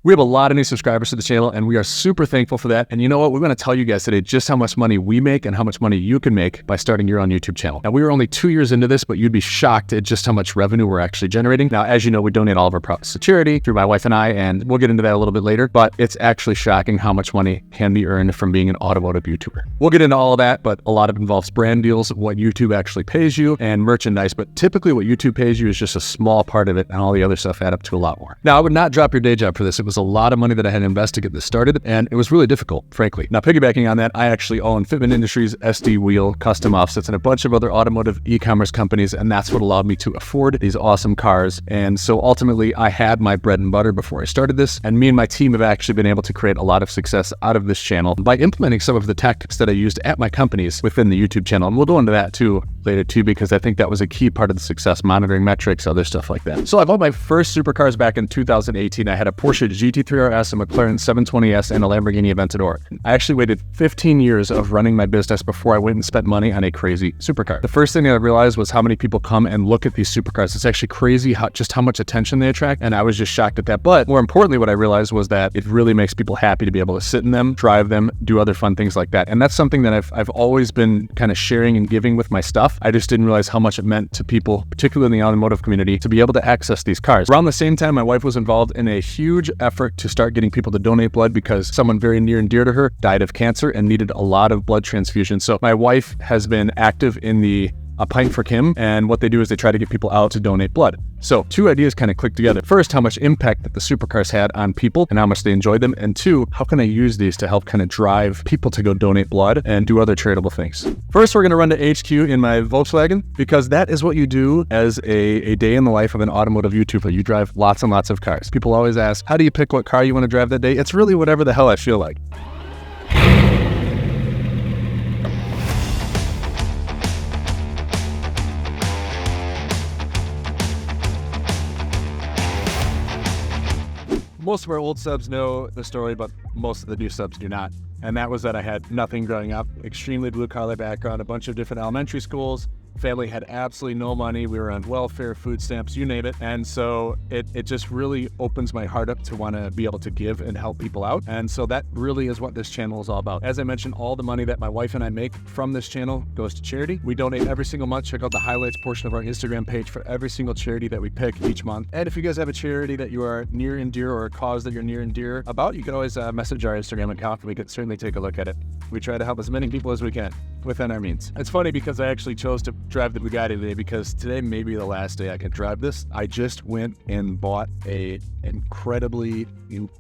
We have a lot of new subscribers to the channel, and we are super thankful for that. And you know what? We're going to tell you guys today just how much money we make and how much money you can make by starting your own YouTube channel. Now, we were only 2 years into this, but you'd be shocked at just how much revenue we're actually generating. Now, as you know, we donate all of our profits to charity through my wife and I, and we'll get into that a little bit later, but it's actually shocking how much money can be earned from being an automotive YouTuber. We'll get into all of that, but a lot of it involves brand deals, what YouTube actually pays you, and merchandise. But typically what YouTube pays you is just a small part of it, and all the other stuff add up to a lot more. Now, I would not drop your day job for this. It was a lot of money that I had to invest to get this started, and it was really difficult, frankly. Now, piggybacking on that, I actually own Fitment Industries, SD Wheel, Custom Offsets, and a bunch of other automotive e-commerce companies, and that's what allowed me to afford these awesome cars. And so ultimately, I had my bread and butter before I started this, and me and my team have actually been able to create a lot of success out of this channel by implementing some of the tactics that I used at my companies within the YouTube channel. And we'll go into that too later too, because I think that was a key part of the success, monitoring metrics, other stuff like that. So I bought my first supercars back in 2018. I had a Porsche GT3 RS, a McLaren 720S, and a Lamborghini Aventador. I actually waited 15 years of running my business before I went and spent money on a crazy supercar. The first thing I realized was how many people come and look at these supercars. It's actually crazy just how much attention they attract, and I was just shocked at that. But more importantly, what I realized was that it really makes people happy to be able to sit in them, drive them, do other fun things like that. And that's something that I've always been kind of sharing and giving with my stuff. I just didn't realize how much it meant to people, particularly in the automotive community, to be able to access these cars. Around the same time, my wife was involved in a huge effort to start getting people to donate blood because someone very near and dear to her died of cancer and needed a lot of blood transfusion. So my wife has been active in the A Pint for Kim, and what they do is they try to get people out to donate blood. So two ideas kind of click together. First, how much impact that the supercars had on people and how much they enjoyed them. And two, how can I use these to help kind of drive people to go donate blood and do other charitable things? First, we're going to run to HQ in my Volkswagen, because that is what you do as a day in the life of an automotive YouTuber. You drive lots and lots of cars. People always ask, how do you pick what car you want to drive that day? It's really whatever the hell I feel like. Most of our old subs know the story, but most of the new subs do not. And that was that I had nothing growing up, extremely blue-collar background, a bunch of different elementary schools. Family had absolutely no money. We were on welfare, food stamps, you name it. And so it just really opens my heart up to want to be able to give and help people out. And so that really is what this channel is all about. As I mentioned, all the money that my wife and I make from this channel goes to charity. We donate every single month. Check out the highlights portion of our Instagram page for every single charity that we pick each month. And if you guys have a charity that you are near and dear, or a cause that you're near and dear about, you can always message our Instagram account and we could certainly take a look at it. We try to help as many people as we can within our means. It's funny because I actually chose to drive the Bugatti today because today may be the last day I can drive this. I just went and bought a incredibly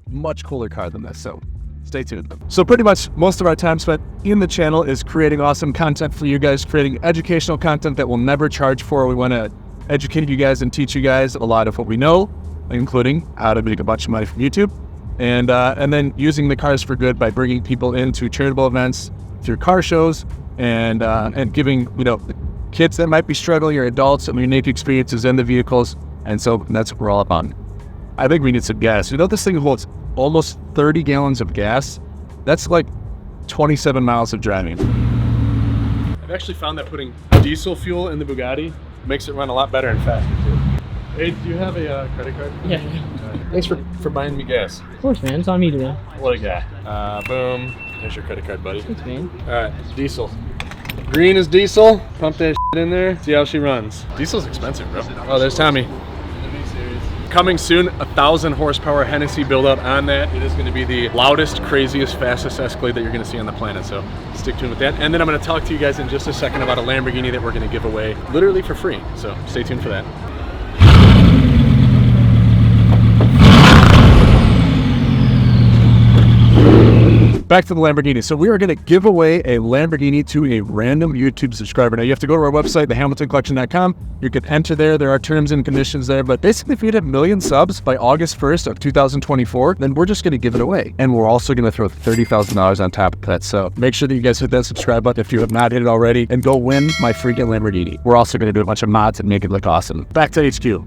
much cooler car than this, so stay tuned. So pretty much most of our time spent in the channel is creating awesome content for you guys, creating educational content that we'll never charge for. We want to educate you guys and teach you guys a lot of what we know, including how to make a bunch of money from YouTube, and then using the cars for good by bringing people into charitable events through car shows, and giving, kids that might be struggling or adults some unique experiences in the vehicles. And so that's what we're all about. I think we need some gas. This thing holds almost 30 gallons of gas. That's like 27 miles of driving. I've actually found that putting diesel fuel in the Bugatti makes it run a lot better and faster too. Hey, do you have a credit card? Yeah. Thanks for buying me gas. Of course, man. It's on me today. What a guy. Boom. There's your credit card, buddy. Thanks, man. All right, diesel. Green is diesel. Pump that shit in there. See how she runs. Diesel's expensive, bro. Oh, there's Tommy. Coming soon, 1,000 horsepower Hennessy build out on that. It is going to be the loudest, craziest, fastest Escalade that you're going to see on the planet. So stick tuned with that. And then I'm going to talk to you guys in just a second about a Lamborghini that we're going to give away literally for free. So stay tuned for that. Back to the Lamborghini. So we are going to give away a Lamborghini to a random YouTube subscriber. Now you have to go to our website, thehamiltoncollection.com. You can enter there. There are terms and conditions there. But basically, if you hit 1 million subs by August 1st of 2024, then we're just going to give it away. And we're also going to throw $30,000 on top of that. So make sure that you guys hit that subscribe button if you have not hit it already, and go win my freaking Lamborghini. We're also going to do a bunch of mods and make it look awesome. Back to HQ.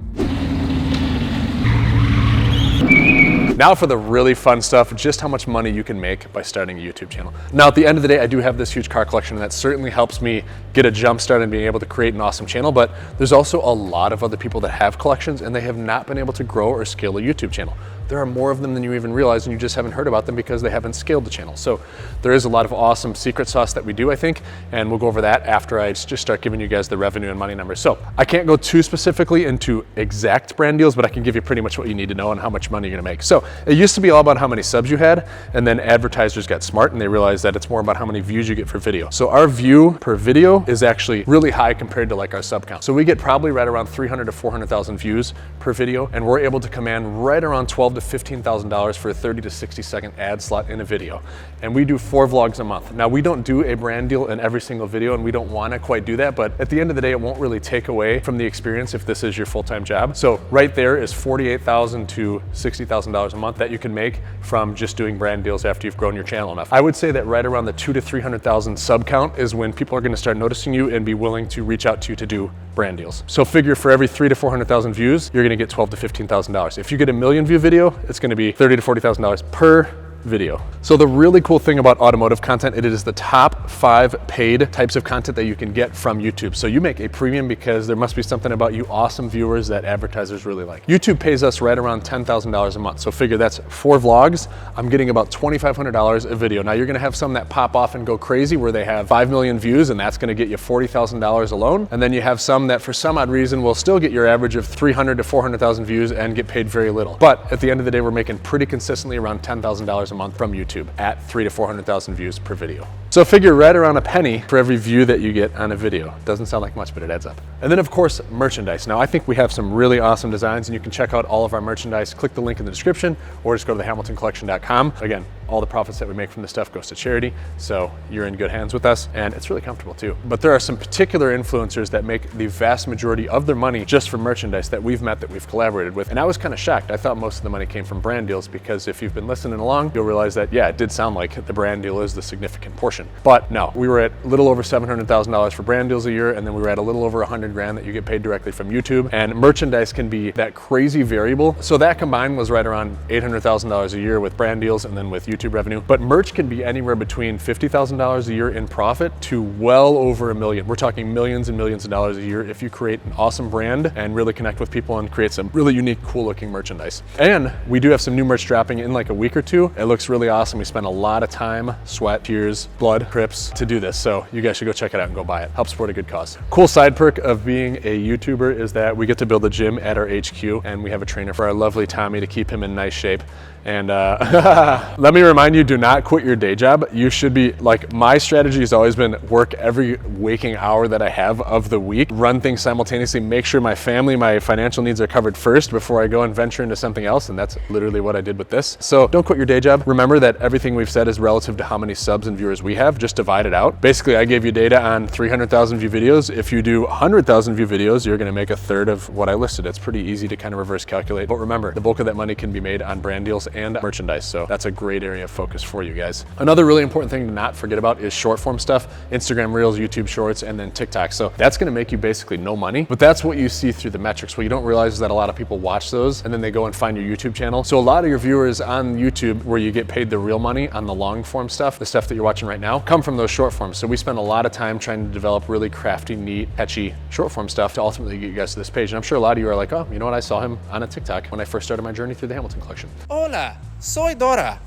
Now for the really fun stuff, just how much money you can make by starting a YouTube channel. Now at the end of the day, I do have this huge car collection, and that certainly helps me get a jump start and being able to create an awesome channel, but there's also a lot of other people that have collections and they have not been able to grow or scale a YouTube channel. there are more of them than you even realize, and you just haven't heard about them because they haven't scaled the channel. So there is a lot of awesome secret sauce that we do, I think, and we'll go over that after I just start giving you guys the revenue and money numbers. So I can't go too specifically into exact brand deals, but I can give you pretty much what you need to know on how much money you're gonna make. So it used to be all about how many subs you had, and then advertisers got smart and they realized that it's more about how many views you get for video. So our view per video is actually really high compared to like our sub count. So we get probably right around 300 to 400,000 views per video, and we're able to command right around $12,000 to $15,000 for a 30 to 60 second ad slot in a video. And we do 4 vlogs a month. Now we don't do a brand deal in every single video, and we don't want to quite do that, but at the end of the day, it won't really take away from the experience if this is your full-time job. So right there is $48,000 to $60,000 a month that you can make from just doing brand deals after you've grown your channel enough. I would say that right around the 200,000 to 300,000 sub count is when people are going to start noticing you and be willing to reach out to you to do brand deals. So figure for every 300,000 to 400,000 views, you're going to get $12,000 to $15,000. If you get a million view video, it's going to be $30,000 to $40,000 per video. So the really cool thing about automotive content, it is the top 5 paid types of content that you can get from YouTube. So you make a premium because there must be something about you awesome viewers that advertisers really like. YouTube pays us right around $10,000 a month. So figure that's 4 vlogs. I'm getting about $2,500 a video. Now you're gonna have some that pop off and go crazy where they have 5 million views, and that's gonna get you $40,000 alone. And then you have some that for some odd reason will still get your average of 300,000 to 400,000 views and get paid very little. But at the end of the day, we're making pretty consistently around $10,000 a month from YouTube at 300,000 to 400,000 views per video. So figure right around a penny for every view that you get on a video. Doesn't sound like much, but it adds up. And then of course, merchandise. Now I think we have some really awesome designs, and you can check out all of our merchandise. Click the link in the description or just go to thehamiltoncollection.com. Again, all the profits that we make from this stuff goes to charity, so you're in good hands with us, and it's really comfortable too. But there are some particular influencers that make the vast majority of their money just from merchandise that we've met, that we've collaborated with. And I was kind of shocked. I thought most of the money came from brand deals, because if you've been listening along, you'll realize that, yeah, it did sound like the brand deal is the significant portion. But no, we were at a little over $700,000 for brand deals a year, and then we were at a little over 100 grand that you get paid directly from YouTube. And merchandise can be that crazy variable. So that combined was right around $800,000 a year with brand deals and then with YouTube revenue. But merch can be anywhere between $50,000 a year in profit to well over $1 million. We're talking millions and millions of dollars a year if you create an awesome brand and really connect with people and create some really unique, cool looking merchandise. And we do have some new merch dropping in like a week or two. It looks really awesome. We spent a lot of time, sweat, tears, blood, crips to do this. So you guys should go check it out and go buy it. Help support a good cause. Cool side perk of being a YouTuber is that we get to build a gym at our HQ, and we have a trainer for our lovely Tommy to keep him in nice shape. And let me remind you, do not quit your day job. You should be, like, my strategy has always been work every waking hour that I have of the week, run things simultaneously, make sure my family, my financial needs are covered first before I go and venture into something else. And that's literally what I did with this. So don't quit your day job. Remember that everything we've said is relative to how many subs and viewers we have. Just divide it out. Basically, I gave you data on 300,000 view videos. If you do 100,000 view videos, you're gonna make a third of what I listed. It's pretty easy to kind of reverse calculate. But remember, the bulk of that money can be made on brand deals and merchandise. So that's a great area of focus for you guys. Another really important thing to not forget about is short form stuff, Instagram Reels, YouTube Shorts, and then TikTok. So that's gonna make you basically no money, but that's what you see through the metrics. What you don't realize is that a lot of people watch those and then they go and find your YouTube channel. So a lot of your viewers on YouTube, where you get paid the real money on the long form stuff, the stuff that you're watching right now, come from those short forms. So we spend a lot of time trying to develop really crafty, neat, catchy short form stuff to ultimately get you guys to this page. And I'm sure a lot of you are like, oh, you know what? I saw him on a TikTok when I first started my journey through the Hamilton Collection. Hola, soy Dora.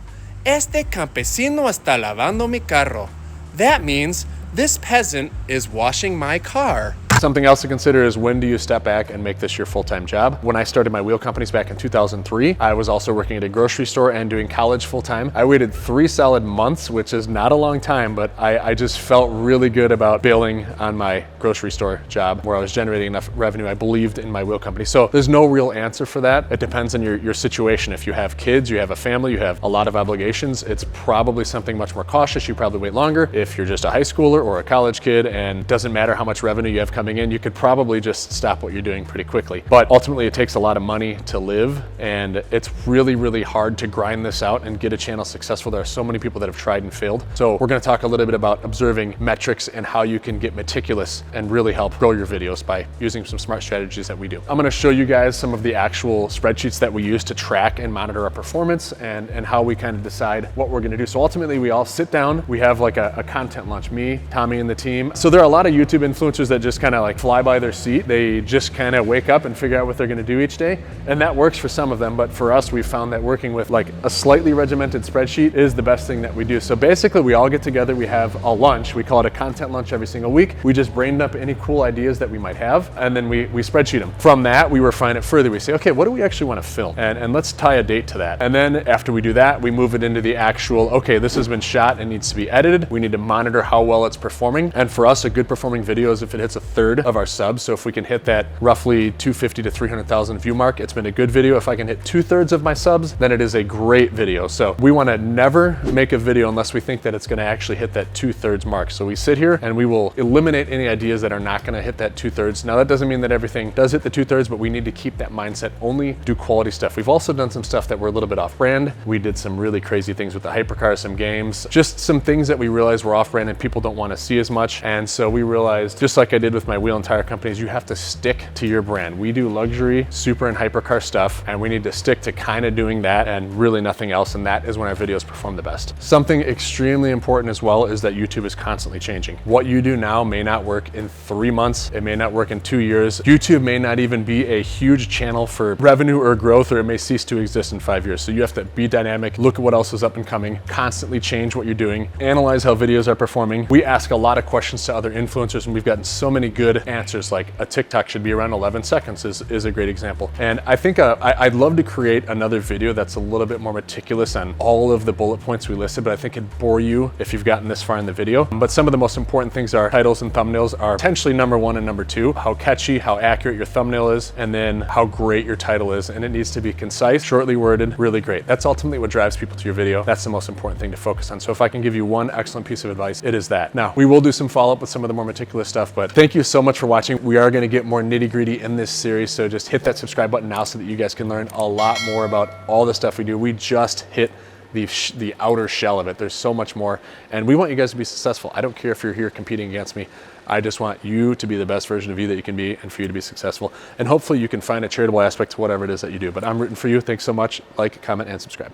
Este campesino está lavando mi carro. That means this peasant is washing my car. Something else to consider is, when do you step back and make this your full-time job? When I started my wheel companies back in 2003, I was also working at a grocery store and doing college full-time. I waited 3 solid months, which is not a long time, but I just felt really good about bailing on my grocery store job where I was generating enough revenue. I believed in my wheel company. So there's no real answer for that. It depends on your situation. If you have kids, you have a family, you have a lot of obligations, it's probably something much more cautious. You probably wait longer. If you're just a high schooler or a college kid and it doesn't matter how much revenue you have coming in, you could probably just stop what you're doing pretty quickly. But ultimately, it takes a lot of money to live, and it's really, really hard to grind this out and get a channel successful. There are so many people that have tried and failed. So we're gonna talk a little bit about observing metrics and how you can get meticulous and really help grow your videos by using some smart strategies that we do. I'm gonna show you guys some of the actual spreadsheets that we use to track and monitor our performance and how we kind of decide what we're gonna do. So ultimately, we all sit down, we have like a content lunch, me, Tommy, and the team. So there are a lot of YouTube influencers that just kind of of like fly by their seat. They just kind of wake up and figure out what they're going to do each day. And that works for some of them. But for us, we found that working with like a slightly regimented spreadsheet is the best thing that we do. So basically we all get together, we have a lunch, we call it a content lunch every single week. We just brain up any cool ideas that we might have, and then we spreadsheet them. From that, we refine it further. We say, okay, what do we actually want to film? And let's tie a date to that. And then after we do that, we move it into the actual, okay, this has been shot and needs to be edited. We need to monitor how well it's performing. And for us, a good performing video is if it hits a third of our subs. So if we can hit that roughly 250 to 300,000 view mark, it's been a good video. If I can hit 2/3 of my subs, then it is a great video. So we want to never make a video unless we think that it's going to actually hit that 2/3 mark. So we sit here and we will eliminate any ideas that are not going to hit that 2/3. Now that doesn't mean that everything does hit the 2/3, but we need to keep that mindset, only do quality stuff. We've also done some stuff that were a little bit off brand. We did some really crazy things with the hypercar, some games, just some things that we realized were off brand and people don't want to see as much. And so we realized, just like I did with my wheel and tire companies, you have to stick to your brand. We do luxury, super and hypercar stuff, and we need to stick to kind of doing that and really nothing else. And that is when our videos perform the best. Something extremely important as well is that YouTube is constantly changing. What you do now may not work in 3 months. It may not work in 2 years. YouTube may not even be a huge channel for revenue or growth, or it may cease to exist in 5 years. So you have to be dynamic, look at what else is up and coming, constantly change what you're doing, analyze how videos are performing. We ask a lot of questions to other influencers, and we've gotten so many good answers, like a TikTok should be around 11 seconds is a great example. And I think I'd love to create another video that's a little bit more meticulous on all of the bullet points we listed, but I think it'd bore you if you've gotten this far in the video. But some of the most important things are titles and thumbnails are potentially number 1 and number 2, how catchy, how accurate your thumbnail is, and then how great your title is. And it needs to be concise, shortly worded, really great. That's ultimately what drives people to your video. That's the most important thing to focus on. So if I can give you one excellent piece of advice, it is that. Now, we will do some follow-up with some of the more meticulous stuff, but thank you so much for watching. We are going to get more nitty-gritty in this series, so just hit that subscribe button now so that you guys can learn a lot more about all the stuff we do. We just hit the outer shell of it. There's so much more, and we want you guys to be successful. I don't care if you're here competing against me. I just want you to be the best version of you that you can be, and for you to be successful. And hopefully you can find a charitable aspect to whatever it is that you do. But I'm rooting for you. Thanks so much. Like, comment, and subscribe.